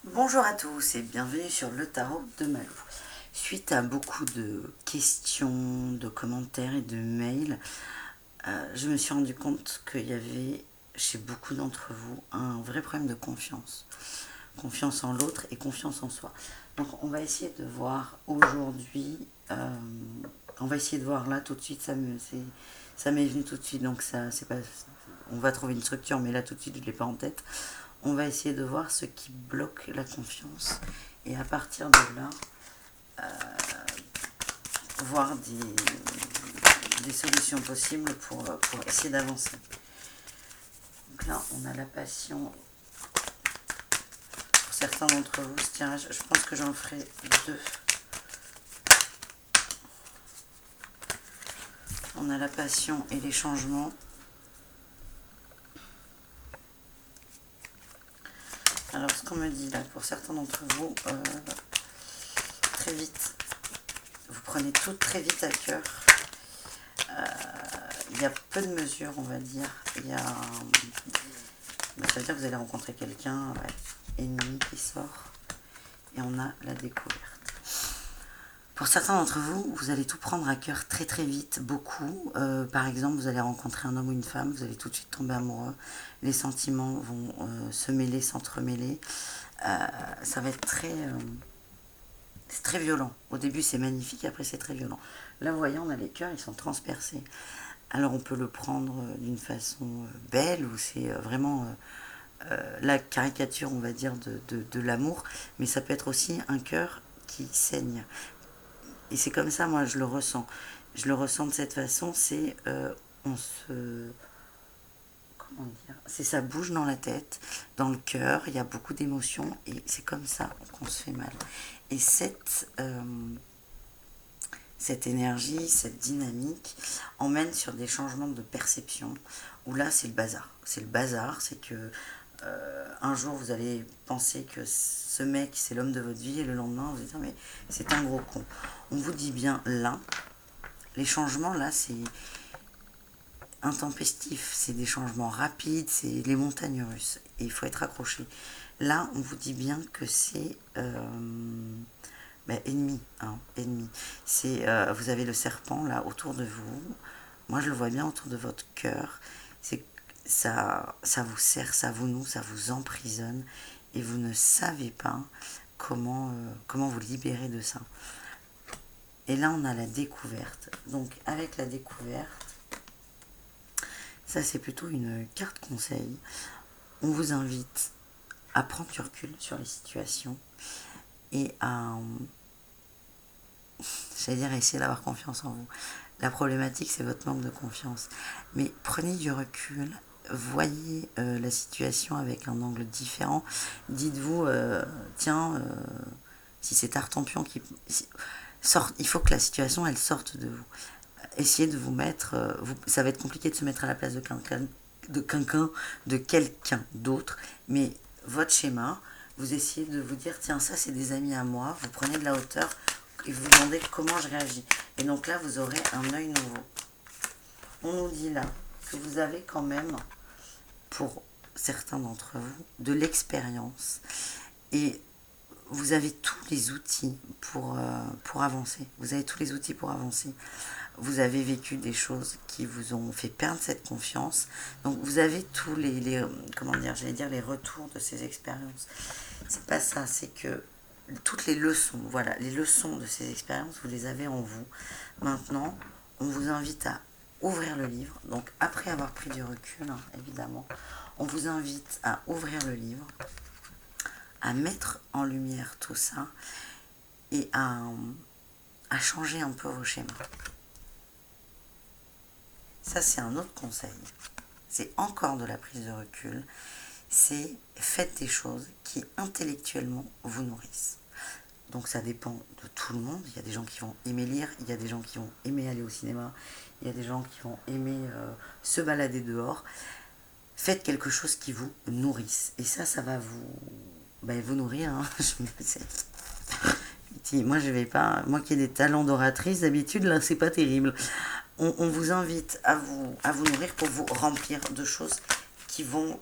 Bonjour à tous et bienvenue sur le tarot de Malou. Suite à beaucoup de questions, de commentaires et de mails, je me suis rendu compte qu'il y avait chez beaucoup d'entre vous un vrai problème de confiance. Confiance en l'autre et confiance en soi. Donc on va essayer de voir aujourd'hui, on va essayer de voir là tout de suite, ça m'est venu tout de suite, donc ça c'est pas, on va trouver une structure, mais là tout de suite je ne l'ai pas en tête. On va essayer de voir ce qui bloque la confiance et à partir de là, voir des solutions possibles pour essayer d'avancer. Donc là, on a la passion. Pour certains d'entre vous, ce tirage, je pense que j'en ferai deux. On a la passion et les changements. Alors, ce qu'on me dit là, pour certains d'entre vous, très vite, vous prenez tout très vite à cœur. Il y a peu de mesures, on va dire. Ça veut dire que vous allez rencontrer quelqu'un, ennemi qui sort. Et on a la découverte. Pour certains d'entre vous, vous allez tout prendre à cœur très très vite, beaucoup. Par exemple, vous allez rencontrer un homme ou une femme, vous allez tout de suite tomber amoureux. Les sentiments vont se mêler, s'entremêler. Ça va être c'est très violent. Au début, c'est magnifique, après, c'est très violent. Là, vous voyez, on a les cœurs, ils sont transpercés. Alors, on peut le prendre d'une façon belle, où c'est vraiment la caricature, on va dire, de l'amour. Mais ça peut être aussi un cœur qui saigne. Et c'est comme ça, moi, je le ressens. Je le ressens de cette façon, c'est on se... Comment dire? C'est ça bouge dans la tête, dans le cœur, il y a beaucoup d'émotions et c'est comme ça qu'on se fait mal. Et cette énergie, cette dynamique emmène sur des changements de perception où là, c'est le bazar. C'est le bazar, c'est que un jour, vous allez penser que ce mec, c'est l'homme de votre vie et le lendemain, vous allez dire, mais c'est un gros con. On vous dit bien là, les changements là, c'est intempestif, c'est des changements rapides, c'est les montagnes russes et il faut être accroché. Là, on vous dit bien que c'est ennemi, hein, ennemi. C'est vous avez le serpent là autour de vous. Moi, je le vois bien autour de votre cœur. C'est ça vous serre, ça vous noue, ça vous emprisonne et vous ne savez pas comment vous libérer de ça. Et là, on a la découverte. Donc, avec la découverte, ça, c'est plutôt une carte conseil. On vous invite à prendre du recul sur les situations et j'allais dire, essayer d'avoir confiance en vous. La problématique, c'est votre manque de confiance. Mais prenez du recul, voyez la situation avec un angle différent. Dites-vous, tiens, si c'est Tartampion qui sort, il faut que la situation, elle sorte de vous. Essayez de vous mettre, ça va être compliqué de se mettre à la place de quelqu'un d'autre, mais votre schéma, vous essayez de vous dire, tiens, ça c'est des amis à moi, vous prenez de la hauteur et vous vous demandez comment je réagis. Et donc là, vous aurez un œil nouveau. On nous dit là que vous avez quand même, pour certains d'entre vous, de l'expérience et vous avez tous les outils pour avancer. Vous avez tous les outils pour avancer. Vous avez vécu des choses qui vous ont fait perdre cette confiance. Donc vous avez tous comment dire, j'allais dire les retours de ces expériences. C'est pas ça, c'est que toutes les leçons, voilà, les leçons de ces expériences, vous les avez en vous. Maintenant, on vous invite à ouvrir le livre. Donc après avoir pris du recul, hein, évidemment, on vous invite à ouvrir le livre, à mettre en lumière tout ça et à changer un peu vos schémas. Ça, c'est un autre conseil. C'est encore de la prise de recul. C'est faites des choses qui intellectuellement vous nourrissent. Donc ça dépend de tout le monde. Il y a des gens qui vont aimer lire, il y a des gens qui vont aimer aller au cinéma, il y a des gens qui vont aimer se balader dehors. Faites quelque chose qui vous nourrisse. Et ça va vous nourrir. Hein. Moi, je vais pas. Moi qui ai des talents d'oratrice, d'habitude, là, c'est pas terrible. On vous invite à vous nourrir pour vous remplir de choses qui vont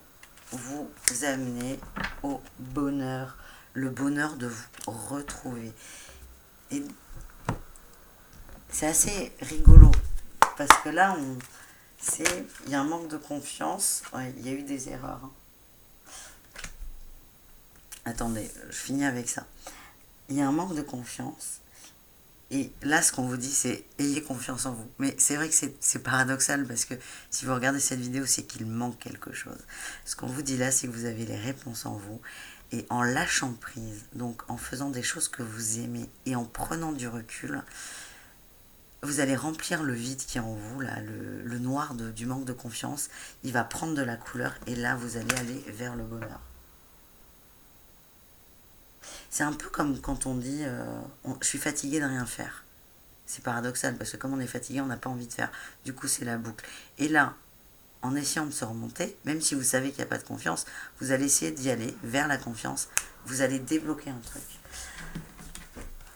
vous amener au bonheur, le bonheur de vous retrouver. Et c'est assez rigolo, parce que là, il y a un manque de confiance. Ouais, il y a eu des erreurs. Hein. Attendez, je finis avec ça. Il y a un manque de confiance. Et là, ce qu'on vous dit, c'est ayez confiance en vous. Mais c'est vrai que c'est paradoxal parce que si vous regardez cette vidéo, c'est qu'il manque quelque chose. Ce qu'on vous dit là, c'est que vous avez les réponses en vous. Et en lâchant prise, donc en faisant des choses que vous aimez et en prenant du recul, vous allez remplir le vide qui est en vous, là, le noir du manque de confiance. Il va prendre de la couleur et là, vous allez aller vers le bonheur. C'est un peu comme quand on dit je suis fatigué de rien faire. C'est paradoxal parce que comme on est fatigué, on n'a pas envie de faire. Du coup, c'est la boucle. Et là, en essayant de se remonter, même si vous savez qu'il n'y a pas de confiance, vous allez essayer d'y aller vers la confiance. Vous allez débloquer un truc.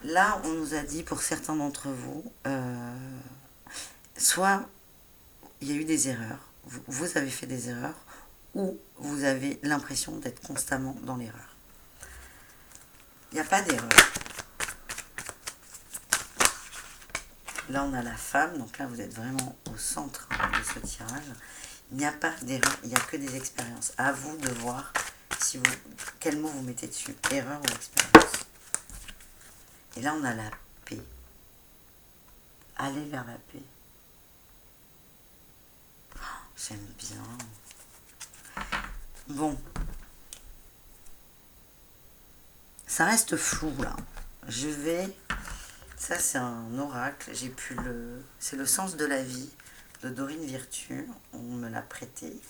Là, on nous a dit pour certains d'entre vous, soit il y a eu des erreurs, vous avez fait des erreurs, ou vous avez l'impression d'être constamment dans l'erreur. Il n'y a pas d'erreur. Là, on a la femme, donc là, vous êtes vraiment au centre de ce tirage. Il n'y a pas d'erreur, il n'y a que des expériences. À vous de voir quel mot vous mettez dessus, erreur ou expérience. Et là, on a la paix. Allez vers la paix. Oh, j'aime bien. Bon. Ça reste flou, là. Ça, c'est un oracle. C'est le sens de la vie de Dorine Virtue. On me l'a prêté.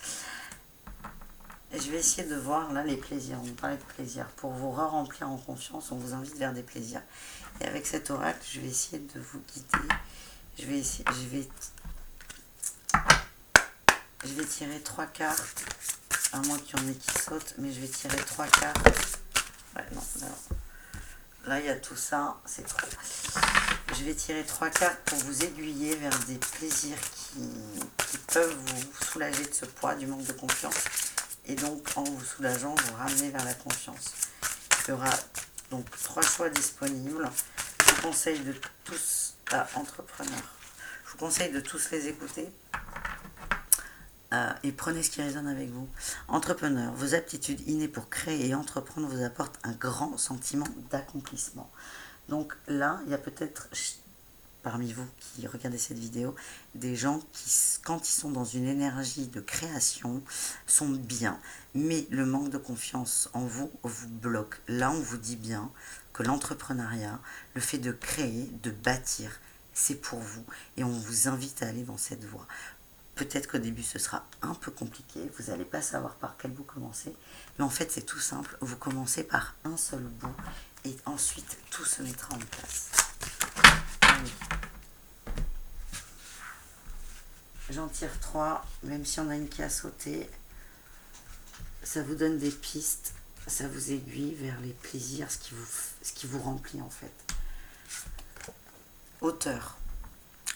Et je vais essayer de voir là les plaisirs. On parlait de plaisir. Pour vous remplir en confiance, on vous invite vers des plaisirs. Et avec cet oracle, je vais essayer de vous guider. Je vais tirer 3 cartes. À moins qu'il y en ait qui sautent, mais je vais tirer 3 cartes. Ouais, non, là, il y a tout ça, c'est trop. Je vais tirer 3 cartes pour vous aiguiller vers des plaisirs qui peuvent vous soulager de ce poids, du manque de confiance. Et donc, en vous soulageant, vous ramener vers la confiance. Il y aura donc 3 choix disponibles. Je vous conseille de tous, entrepreneurs, je vous conseille de tous les écouter. Et prenez ce qui résonne avec vous. Entrepreneur, vos aptitudes innées pour créer et entreprendre vous apportent un grand sentiment d'accomplissement. Donc là, il y a peut-être parmi vous qui regardez cette vidéo, des gens qui, quand ils sont dans une énergie de création, sont bien. Mais le manque de confiance en vous bloque. Là, on vous dit bien que l'entrepreneuriat, le fait de créer, de bâtir, c'est pour vous. Et on vous invite à aller dans cette voie. Peut-être qu'au début, ce sera un peu compliqué. Vous n'allez pas savoir par quel bout commencer. Mais en fait, c'est tout simple. Vous commencez par un seul bout. Et ensuite, tout se mettra en place. Allez. J'en tire 3. Même si on a une qui a sauté. Ça vous donne des pistes. Ça vous aiguille vers les plaisirs. Ce qui vous remplit, en fait. Auteur.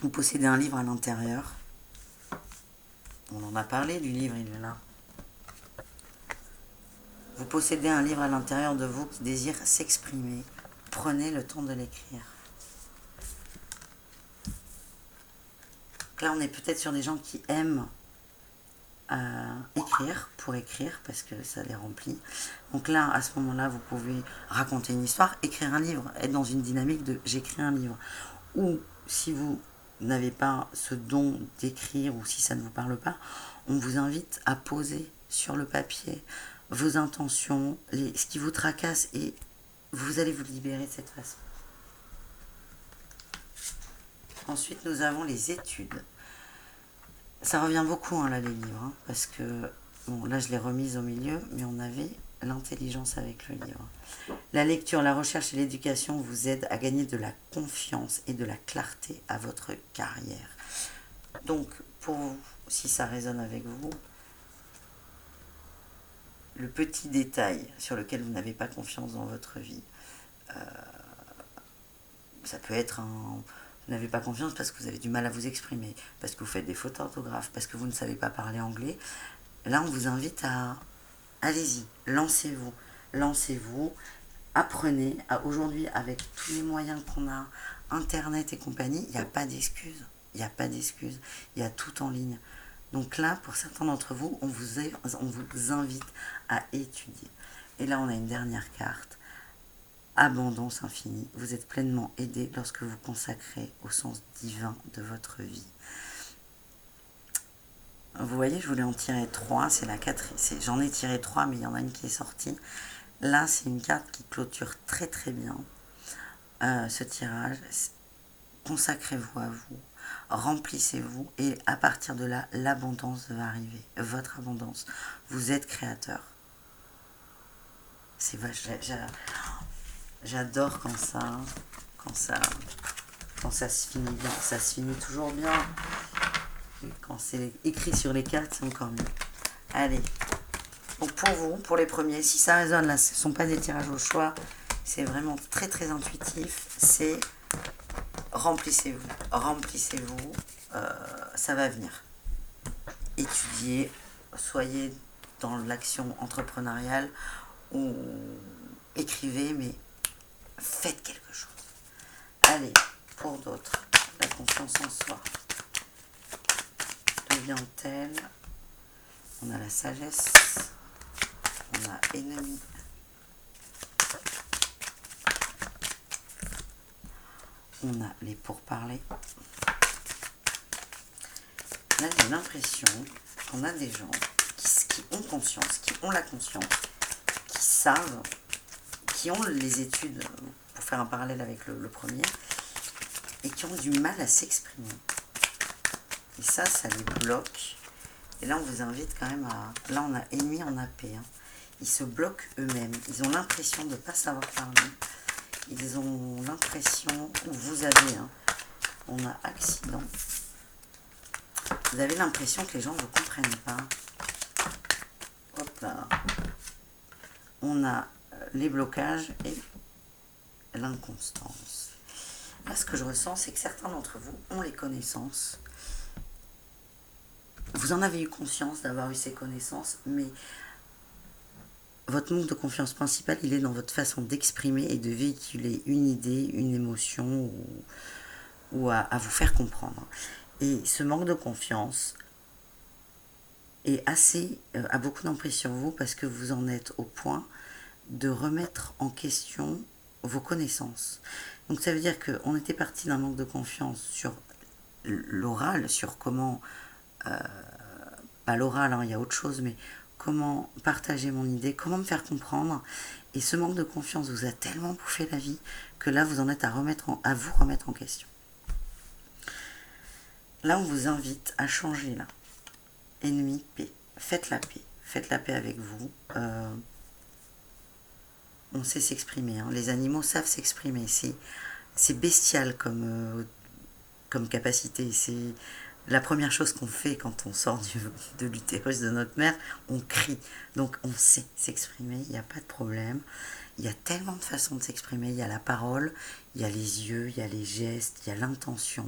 Vous possédez un livre à l'intérieur. On en a parlé du livre, il est là. Vous possédez un livre à l'intérieur de vous qui désire s'exprimer. Prenez le temps de l'écrire. Là, on est peut-être sur des gens qui aiment écrire pour écrire, parce que ça les remplit. Donc là, à ce moment-là, vous pouvez raconter une histoire, écrire un livre, être dans une dynamique de « j'écris un livre ». Ou si vous n'avez pas ce don d'écrire ou si ça ne vous parle pas, on vous invite à poser sur le papier vos intentions, ce qui vous tracasse et vous allez vous libérer de cette façon. Ensuite, nous avons les études. Ça revient beaucoup hein, là les livres, hein, parce que, bon là je l'ai remise au milieu, mais on avait l'intelligence avec le livre. La lecture, la recherche et l'éducation vous aident à gagner de la confiance et de la clarté à votre carrière. Donc, pour vous, si ça résonne avec vous, le petit détail sur lequel vous n'avez pas confiance dans votre vie, ça peut être vous n'avez pas confiance parce que vous avez du mal à vous exprimer, parce que vous faites des fautes d'orthographe, parce que vous ne savez pas parler anglais. Là, on vous invite à... Allez-y, lancez-vous. Lancez-vous. apprenez à aujourd'hui, avec tous les moyens qu'on a, internet et compagnie, il n'y a pas d'excuses. Il n'y a pas d'excuses. Il y a tout en ligne. Donc là, pour certains d'entre vous, on vous invite à étudier. Et là, on a une dernière carte. Abondance infinie. Vous êtes pleinement aidé lorsque vous consacrez au sens divin de votre vie. Vous voyez, je voulais en tirer 3. C'est la quatrième. J'en ai tiré 3, mais il y en a une qui est sortie. Là, c'est une carte qui clôture très très bien ce tirage. Consacrez-vous à vous, remplissez-vous et à partir de là, l'abondance va arriver, votre abondance. Vous êtes créateur. C'est vache, j'adore quand ça se finit bien. Ça se finit toujours bien. Et quand c'est écrit sur les cartes, c'est encore mieux. Allez. Donc pour vous, pour les premiers, si ça résonne là, ce ne sont pas des tirages au choix, c'est vraiment très très intuitif. C'est remplissez-vous, remplissez-vous, ça va venir. Étudiez, soyez dans l'action entrepreneuriale ou écrivez, mais faites quelque chose. Allez, pour d'autres, la confiance en soi devient-elle? On a la sagesse, on a ennemi, on a les pourparlers. Là, j'ai l'impression qu'on a des gens qui ont conscience, qui ont la conscience, qui savent, qui ont les études, pour faire un parallèle avec le premier, et qui ont du mal à s'exprimer. Et ça les bloque. Et là, on vous invite quand même à... Là, on a ennemi, on a paix. Hein. Ils se bloquent eux-mêmes. Ils ont l'impression de ne pas savoir parler. Ils ont l'impression... Vous avez... Hein, on a accident. Vous avez l'impression que les gens ne vous comprennent pas. Hop là. On a les blocages et l'inconstance. Là, ce que je ressens, c'est que certains d'entre vous ont les connaissances. Vous en avez eu conscience d'avoir eu ces connaissances, mais votre manque de confiance principale, il est dans votre façon d'exprimer et de véhiculer une idée, une émotion ou à vous faire comprendre. Et ce manque de confiance a beaucoup d'emprise sur vous parce que vous en êtes au point de remettre en question vos connaissances. Donc ça veut dire qu'on était parti d'un manque de confiance sur l'oral, sur comment... pas l'oral, hein, il y a autre chose, mais comment partager mon idée, comment me faire comprendre. Et ce manque de confiance vous a tellement bouffé la vie que là, vous en êtes à vous remettre en question. Là, on vous invite à changer là. Ennemi, paix. Faites la paix. Faites la paix avec vous. On sait s'exprimer. Hein. Les animaux savent s'exprimer. C'est bestial comme capacité. C'est la première chose qu'on fait quand on sort de l'utérus de notre mère. On crie. Donc, on sait s'exprimer. Il n'y a pas de problème. Il y a tellement de façons de s'exprimer. Il y a la parole, il y a les yeux, il y a les gestes, il y a l'intention.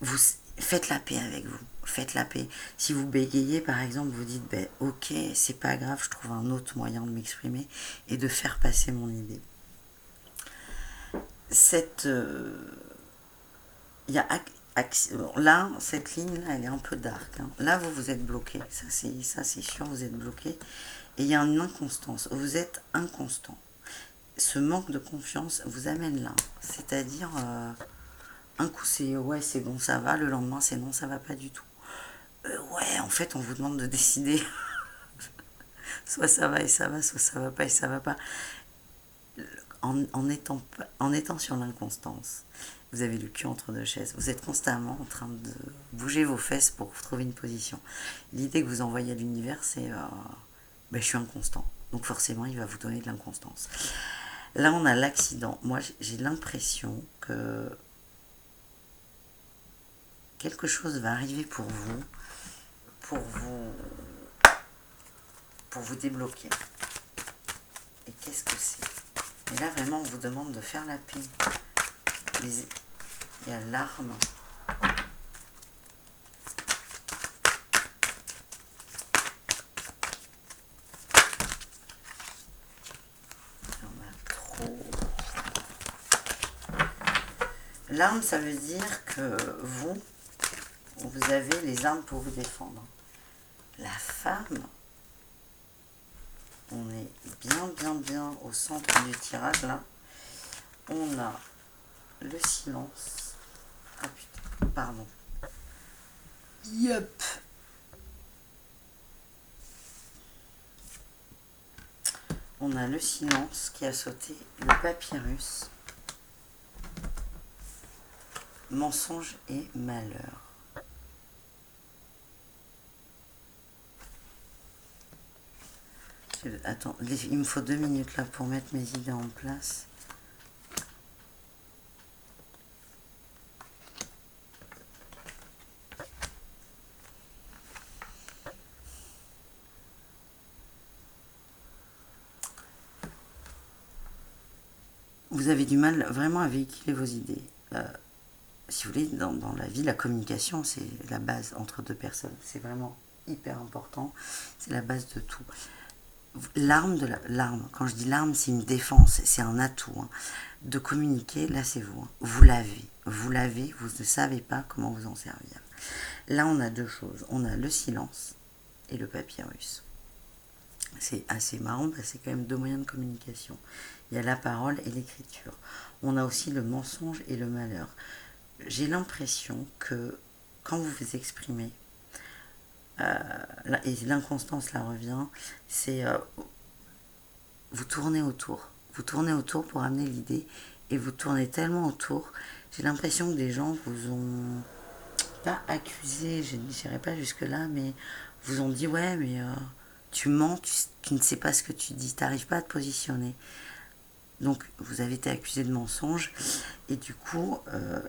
Vous faites la paix avec vous. Faites la paix. Si vous bégayez, par exemple, vous dites ok, c'est pas grave, je trouve un autre moyen de m'exprimer et de faire passer mon idée. Là, cette ligne-là, elle est un peu dark. Hein. Là, vous êtes bloqué. Ça, c'est sûr, vous êtes bloqué. Et il y a une inconstance. Vous êtes inconstant. Ce manque de confiance vous amène là. C'est-à-dire, un coup, c'est ouais, c'est bon, ça va. Le lendemain, c'est non, ça va pas du tout. Ouais, en fait, on vous demande de décider. Soit ça va et ça va, soit ça va pas et ça va pas. En étant sur l'inconstance, vous avez le cul entre deux chaises. Vous êtes constamment en train de bouger vos fesses pour trouver une position. L'idée que vous envoyez à l'univers, c'est je suis inconstant. Donc forcément, il va vous donner de l'inconstance. Là, on a l'accident. Moi, j'ai l'impression que quelque chose va arriver pour vous débloquer. Et qu'est-ce que c'est? Et là, vraiment, on vous demande de faire la paix. Il y a l'arme. On a 3. L'arme, ça veut dire que vous avez les armes pour vous défendre. La femme, on est bien au centre du tirage là. On a le silence. Ah putain, pardon. Yup. On a le silence qui a sauté, le papyrus, mensonge et malheur. Attends, il me faut 2 minutes là pour mettre mes idées en place. Vous avez du mal vraiment à véhiculer vos idées. Si vous voulez, dans la vie, la communication, c'est la base entre deux personnes. C'est vraiment hyper important. C'est la base de tout. L'arme, quand je dis l'arme, c'est une défense, c'est un atout. Hein. De communiquer, là c'est vous. Hein. Vous l'avez, vous ne savez pas comment vous en servir. Là, on a deux choses. On a le silence et le papyrus. C'est assez marrant, parce que c'est quand même deux moyens de communication. Il y a la parole et l'écriture. On a aussi le mensonge et le malheur. J'ai l'impression que quand vous vous exprimez, et l'inconstance là revient, c'est vous tournez autour. Vous tournez autour pour amener l'idée, et vous tournez tellement autour, j'ai l'impression que des gens vous ont pas accusé, je n'irai pas jusque là, mais vous ont dit ouais mais tu mens, tu ne sais pas ce que tu dis, tu n'arrives pas à te positionner. Donc vous avez été accusé de mensonge, et du coup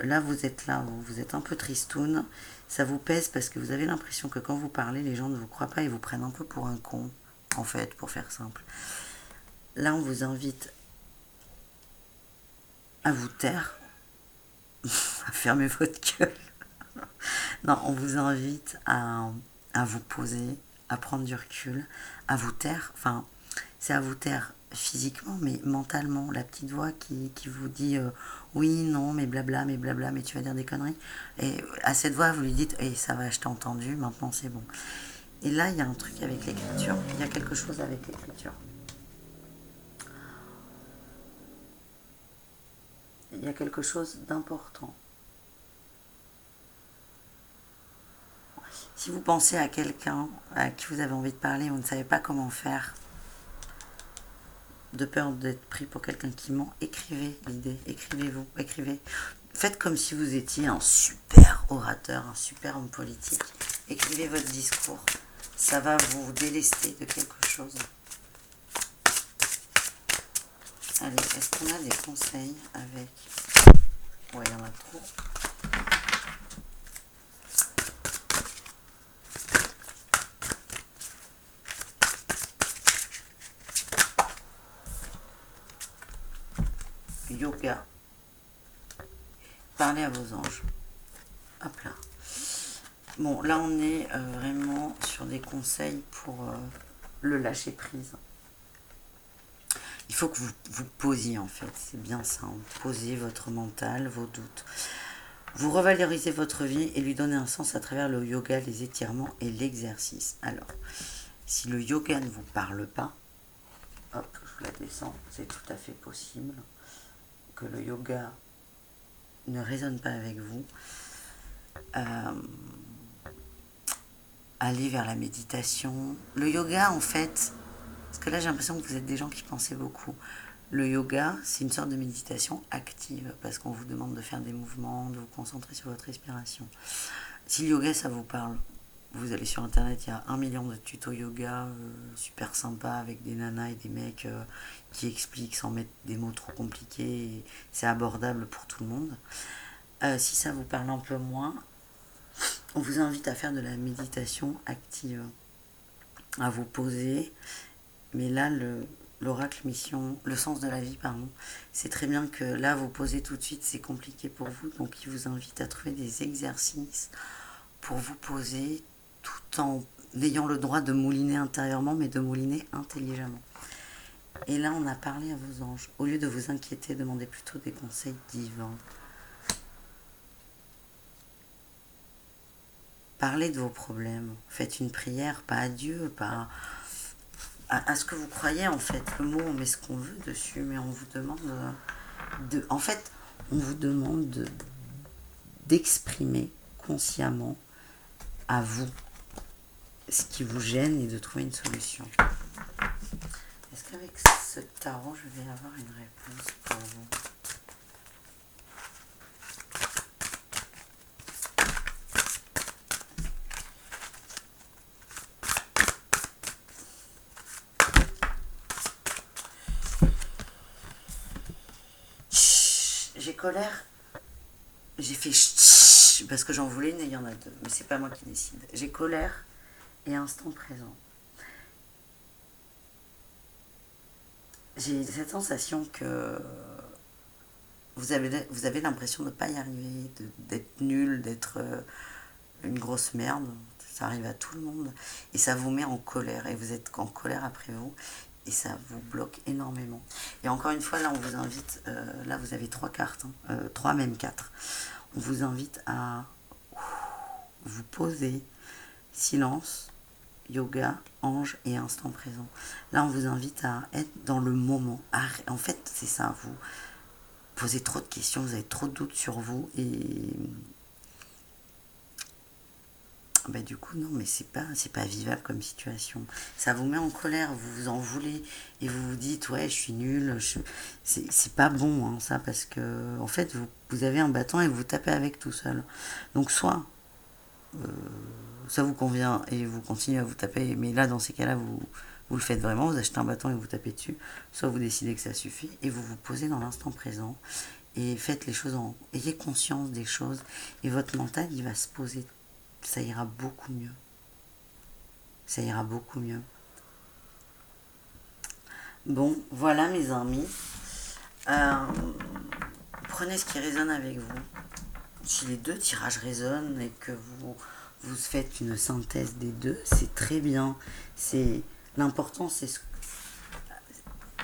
là vous êtes un peu tristoun, ça vous pèse parce que vous avez l'impression que quand vous parlez, les gens ne vous croient pas et vous prennent un peu pour un con, en fait, pour faire simple. Là on vous invite à vous taire, à fermer votre gueule. Non, on vous invite à vous poser, à prendre du recul, à vous taire, enfin c'est à vous taire physiquement, mais mentalement, la petite voix qui vous dit oui, non, mais blabla, mais tu vas dire des conneries. Et à cette voix, vous lui dites hey, ça va, je t'ai entendu, maintenant c'est bon. Et là, il y a un truc avec l'écriture, il y a quelque chose avec l'écriture. Il y a quelque chose d'important. Si vous pensez à quelqu'un à qui vous avez envie de parler, vous ne savez pas comment faire, de peur d'être pris pour quelqu'un qui ment, écrivez l'idée, écrivez-vous, écrivez. Faites comme si vous étiez un super orateur, un super homme politique. Écrivez votre discours. Ça va vous délester de quelque chose. Allez, est-ce qu'on a des conseils avec... Ouais, il y en a trop. Yoga. Parlez à vos anges. Hop là. Bon, là on est vraiment sur des conseils pour le lâcher prise. Il faut que vous vous posiez en fait, c'est bien ça. Hein. Posez votre mental, vos doutes. Vous revalorisez votre vie et lui donnez un sens à travers le yoga, les étirements et l'exercice. Alors, si le yoga ne vous parle pas, hop, je vous la descends, c'est tout à fait possible que le yoga ne résonne pas avec vous. Allez vers la méditation. Le yoga, en fait, parce que là j'ai l'impression que vous êtes des gens qui pensaient beaucoup. Le yoga, c'est une sorte de méditation active, parce qu'on vous demande de faire des mouvements, de vous concentrer sur votre respiration. Si le yoga, ça vous parle, vous allez sur internet, il y a 1 million de tutos yoga super sympas avec des nanas et des mecs qui expliquent sans mettre des mots trop compliqués, et c'est abordable pour tout le monde. Si ça vous parle un peu moins, on vous invite à faire de la méditation active, à vous poser. Mais là, l'oracle mission, le sens de la vie, pardon, c'est très bien que là, vous posez tout de suite, c'est compliqué pour vous. Donc, il vous invite à trouver des exercices pour vous poser tout en ayant le droit de mouliner intérieurement, mais de mouliner intelligemment. Et là, on a parlé à vos anges. Au lieu de vous inquiéter, demandez plutôt des conseils divins. Parlez de vos problèmes. Faites une prière, pas à Dieu, pas à ce que vous croyez en fait. Le mot, on met ce qu'on veut dessus, mais on vous demande en fait, on vous demande d'exprimer consciemment à vous ce qui vous gêne et de trouver une solution. Est-ce qu'avec ce tarot, je vais avoir une réponse pour vous? J'ai colère. J'ai fait chut parce que j'en voulais une et il y en a deux. Mais c'est pas moi qui décide. J'ai colère et instant présent. J'ai cette sensation que vous avez l'impression de ne pas y arriver, d'être nul, d'être une grosse merde. Ça arrive à tout le monde. Et ça vous met en colère. Et vous êtes en colère après vous. Et ça vous bloque énormément. Et encore une fois, là, on vous invite... là, vous avez 3 cartes. 3, même 4. On vous invite à vous poser. Silence, yoga, ange et instant présent. Là, on vous invite à être dans le moment. En fait, c'est ça. Vous posez trop de questions. Vous avez trop de doutes sur vous. Et... bah, du coup, non, mais c'est pas vivable comme situation. Ça vous met en colère, vous vous en voulez et vous vous dites, ouais, je suis nulle. C'est pas bon, hein, ça, parce que, en fait, vous avez un bâton et vous tapez avec tout seul. Donc, soit ça vous convient et vous continuez à vous taper, mais là, dans ces cas-là, vous le faites vraiment, vous achetez un bâton et vous tapez dessus. Soit vous décidez que ça suffit et vous vous posez dans l'instant présent et faites les choses ayez conscience des choses et votre mental, il va se poser. Ça ira beaucoup mieux. Ça ira beaucoup mieux. Bon, voilà mes amis. Prenez ce qui résonne avec vous. Si les 2 tirages résonnent et que vous faites une synthèse des 2, c'est très bien. L'important, c'est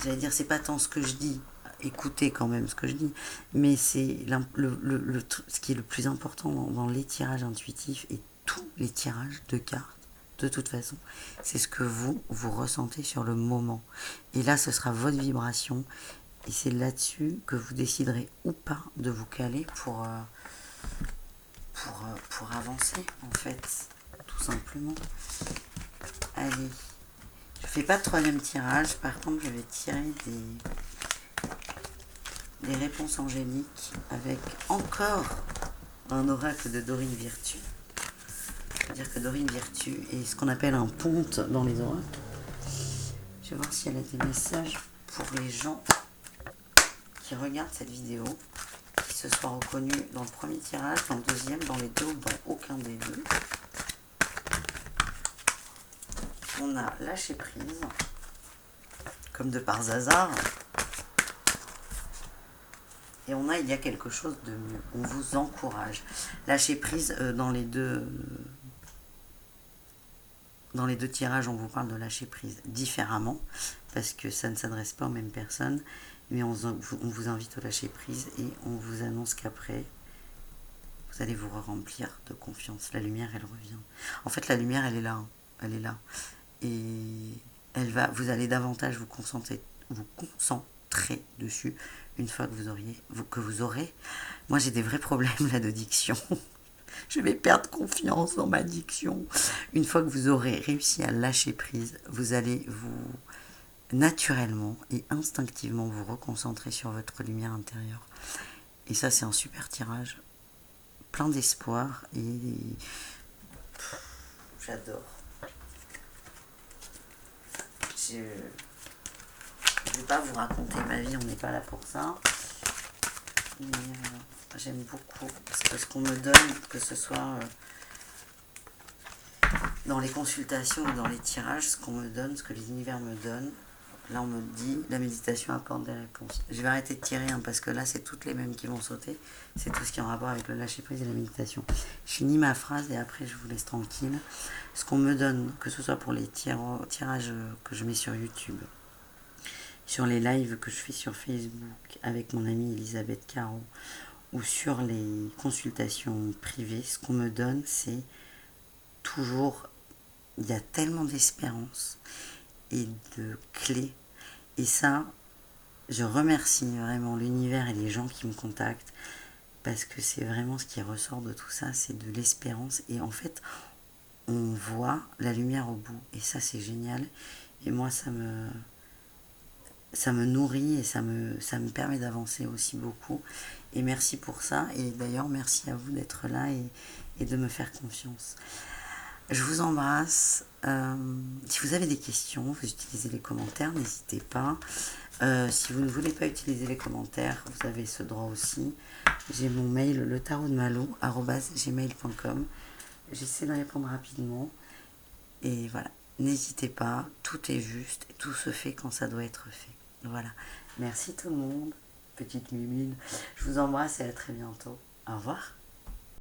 j'allais dire, c'est pas tant ce que je dis. Écoutez quand même ce que je dis, mais c'est ce qui est le plus important dans les tirages intuitifs et tous les tirages de cartes, de toute façon, c'est ce que vous ressentez sur le moment. Et là, ce sera votre vibration, et c'est là-dessus que vous déciderez ou pas de vous caler pour avancer, en fait, tout simplement. Allez, je fais pas de 3e tirage, par contre, je vais tirer des réponses angéliques avec encore un oracle de Dorine Virtue. C'est-à-dire que Dorine Virtue est ce qu'on appelle un ponte dans les oracles. Je vais voir si elle a des messages pour les gens qui regardent cette vidéo, qui se soient reconnus dans le premier tirage, dans le deuxième, dans les 2 ou dans aucun des 2. On a lâché prise, comme de par hasard. Et on a il y a quelque chose de mieux. On vous encourage. Lâcher prise dans les deux tirages, on vous parle de lâcher prise différemment, parce que ça ne s'adresse pas aux mêmes personnes, mais on vous invite au lâcher prise et on vous annonce qu'après, vous allez vous remplir de confiance. La lumière, elle revient. En fait, la lumière, elle est là. Hein. Elle est là. Et vous allez davantage vous concentrer dessus une fois que vous aurez. Moi, j'ai des vrais problèmes là de diction. Je vais perdre confiance dans ma diction. Une fois que vous aurez réussi à lâcher prise, vous allez naturellement et instinctivement vous reconcentrer sur votre lumière intérieure. Et ça, c'est un super tirage. Plein d'espoir et j'adore. Je ne vais pas vous raconter ma vie, on n'est pas là pour ça. Mais j'aime beaucoup ce qu'on me donne, que ce soit dans les consultations ou dans les tirages, ce qu'on me donne, ce que les univers me donnent. Là, on me dit, la méditation apporte des réponses. Je vais arrêter de tirer, hein, parce que là, c'est toutes les mêmes qui vont sauter. C'est tout ce qui est en rapport avec le lâcher-prise et la méditation. Je finis ma phrase et après, je vous laisse tranquille. Ce qu'on me donne, que ce soit pour les tirages que je mets sur YouTube, sur les lives que je fais sur Facebook avec mon amie Elisabeth Caro, ou sur les consultations privées, ce qu'on me donne, c'est toujours, il y a tellement d'espérance et de clés. Et ça, je remercie vraiment l'univers et les gens qui me contactent parce que c'est vraiment ce qui ressort de tout ça, c'est de l'espérance. Et en fait, on voit la lumière au bout. Et ça, c'est génial. Et moi, ça me nourrit et ça me permet d'avancer aussi beaucoup. Et merci pour ça. Et d'ailleurs, merci à vous d'être là et de me faire confiance. Je vous embrasse. Si vous avez des questions, vous utilisez les commentaires, n'hésitez pas. Si vous ne voulez pas utiliser les commentaires, vous avez ce droit aussi. J'ai mon mail, letarotdemalo@gmail.com. J'essaie de répondre rapidement. Et voilà, n'hésitez pas, tout est juste, et tout se fait quand ça doit être fait. Voilà, merci tout le monde, petite mimine. Je vous embrasse et à très bientôt. Au revoir.